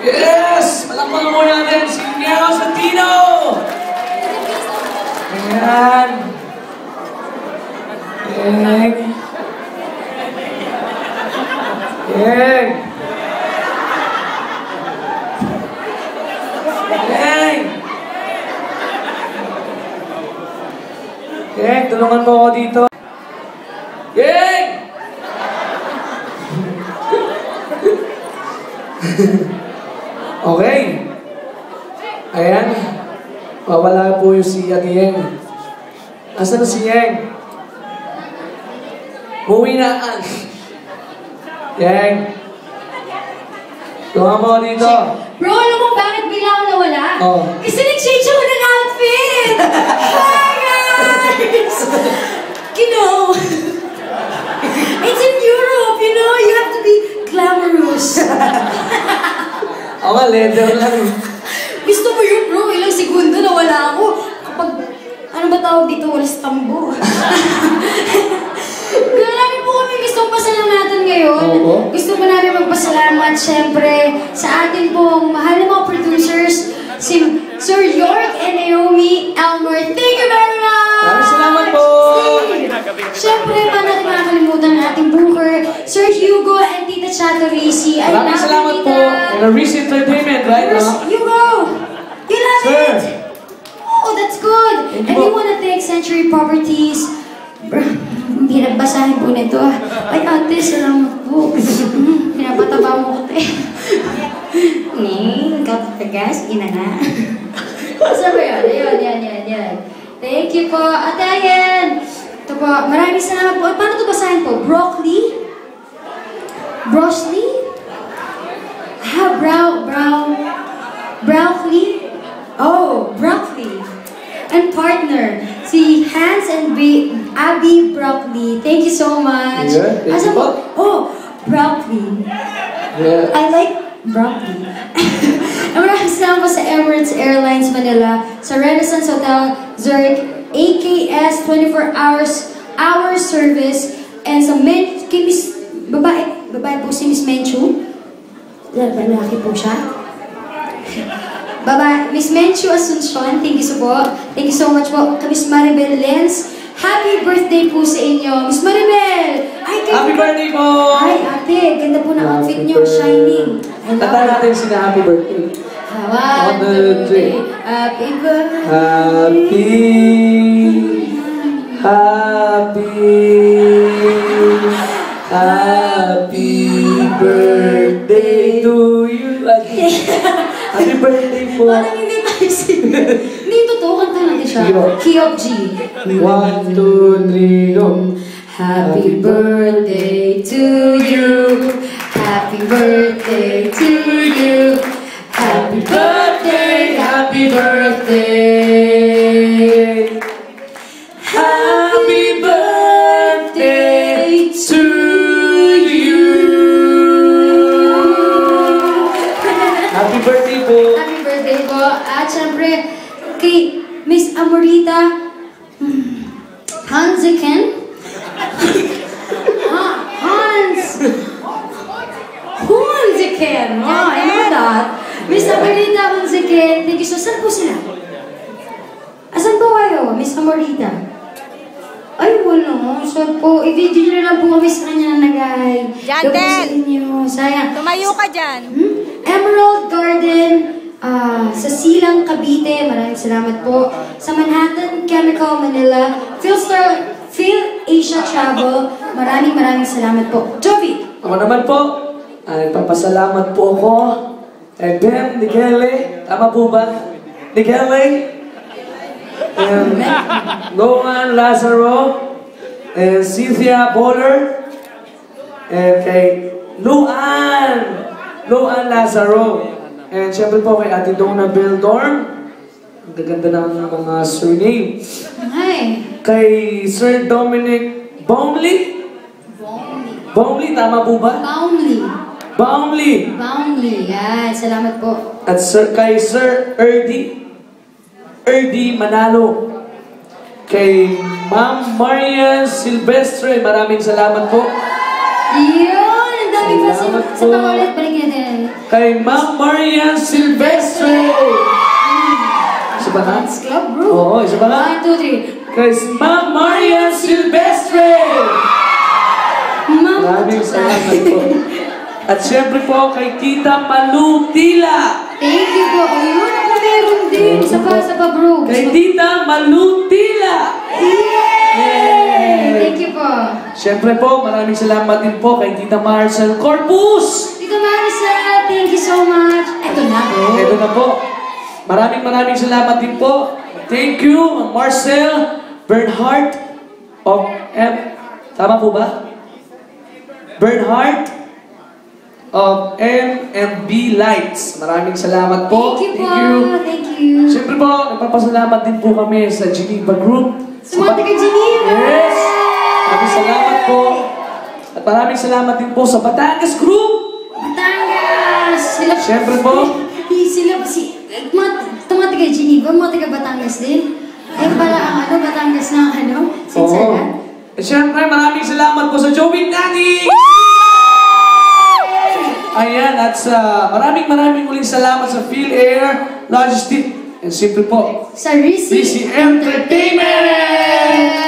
Yes! Palakpakan mo natin si Nero Santino! Ayan. Yeng. Yeng. Yeng. Yeng, tulungan mo ako dito. Yeng! Okay. Ayan. Mawala po yung si Yeng. Asan na si Yeng? Uwi na. Yeng. Tulungan mo dito. Bro, alam mo bakit bigla ako nawala? Oh. Kasi nag-change ako ng outfit! Hi guys! You know, it's in Europe, you know, you have to be glamorous. Ako nga, leather lang. Gusto mo yun, bro? Ilang segundo nawala ako. Kapag, ano ba tawag dito? Walis tambo. Marami po kami gustong pasalamatan ngayon. Gusto mo namin magpasalamat, syempre, sa atin pong mahal na mga producers, si Sir York and Naomi Elmer. Thank you very much! Maraming salamat po! Syempre, pa natin makakalimutan ng ating booker, Sir Hugo and Tita Chato Risi. Maraming salamat po. And a Risi Entertainment, right now. Hugo! You love Sir. it! Oh, that's good! And we want to thank Century Properties. Hirap basahin po nito ah. Ay, ate, salamat po. Pinapataba mo ko, te. Kapatagas, ina na. Saan ba yun? Yan. Thank you po. Ate, ayan. Ito po, maraming salamat po. Paano ito basahin po? Broccoli? Broccoli? Broccoli? Oh, broccoli. And partner, si Hans and Abby Broccoli. Thank you so much. Yeah, thank you po. Oh, broccoli. Yeah. I like broccoli. Maraming salamat po sa Emirates Airlines Manila, sa Renaissance Hotel Zurich, AKS 24 hours service, and sa babae po si Miss Menchu. Lalaki po siya. Miss Menchu Asuncion, thank you so po. Thank you so much po. Miss Maribel Lenz, happy birthday po sa inyo. Miss Maribel! Happy birthday po! Ay, ate, ganda po ng outfit niyo, shining. Tata natin sila happy birthday. One, two, three. Happy birthday. Happy birthday to you. Happy birthday po. Parang hindi tayo siya. Hindi totoo, kanta natin siya. Key of G. 1, 2, 3, go. Happy birthday to you. Happy birthday to you. Happy birthday, happy birthday. Happy birthday to you. Happy birthday po. Happy birthday po. At syempre, kay Miss Amorita Hanziken. Hanziken. Oh, I know that. Miss Amorita Hanziken. Thank you so much. Saan po sila? Asan po kayo, Miss Amorita? Ay, wala. Saan po? I-video nyo na lang po kami sa kanya na nag-ahay. Diyan din. Sayang. Tumayo ka dyan. Emerald Garden, sa Silang, Cavite, maraming salamat po. Sa Manhattan Chemical, Manila, Phil Asia Travel, maraming salamat po. Jovi! Ako naman po, ay papasalamat po ako kay Ben Nigele, tama po ba? Nigele, and Loan Lazaro, and Cynthia Boller, and kay Luan Lazaro, and syempre po kay Ate Donna Beldorm, ang gaganda ng mga surname. Hi! Kay Sir Dominic Baumley, tama po ba? Baumley. Yan. Salamat po. At kay Sir Erdi Manalo. Kay Ma'am Marian Silvestre, maraming salamat po. Yun! Ang dami pa sa Salamat po. pangulit. Balik natin. Kay Ma'am Marian Silvestre. Isa ba na? Dance Club, bro. Oo, isa ba na? 1, 2, 3. Kay Ma'am Marian Silvestre. Ma'am. Maraming salamat po. At syempre po kay Tita Malutila. Thank you po. Ayun, ako meron din. Isa pa, bro. Kay Tita Malutila. Yay! Thank you po. Syempre po, maraming salamat din po kay Tita Marcel Corpus. Tito Marisa, thank you so much. Ito na, bro. Ito na po. Maraming salamat din po. Thank you, Marcel Bernhardt of Tama po ba? Bernhardt of M&B Lights. Maraming salamat po. Thank you po. Thank you. Siyempre po, nagpapasalamat din po kami sa Geneva Group. Sa mga taga Geneva. Yes! Maraming salamat po. At maraming salamat din po sa Batangas Group. Batangas. Sila Siyempre po. Mga taga Geneva, mga taga Batangas din. Ayun pala ang Batangas ng Sinsalan. At siyempre, maraming salamat po sa Joey Nani! Ayan, at sa maraming uling salamat sa PhilAir Logistics. And siyempre po, Sa Rizzi Rizzi Entertainment!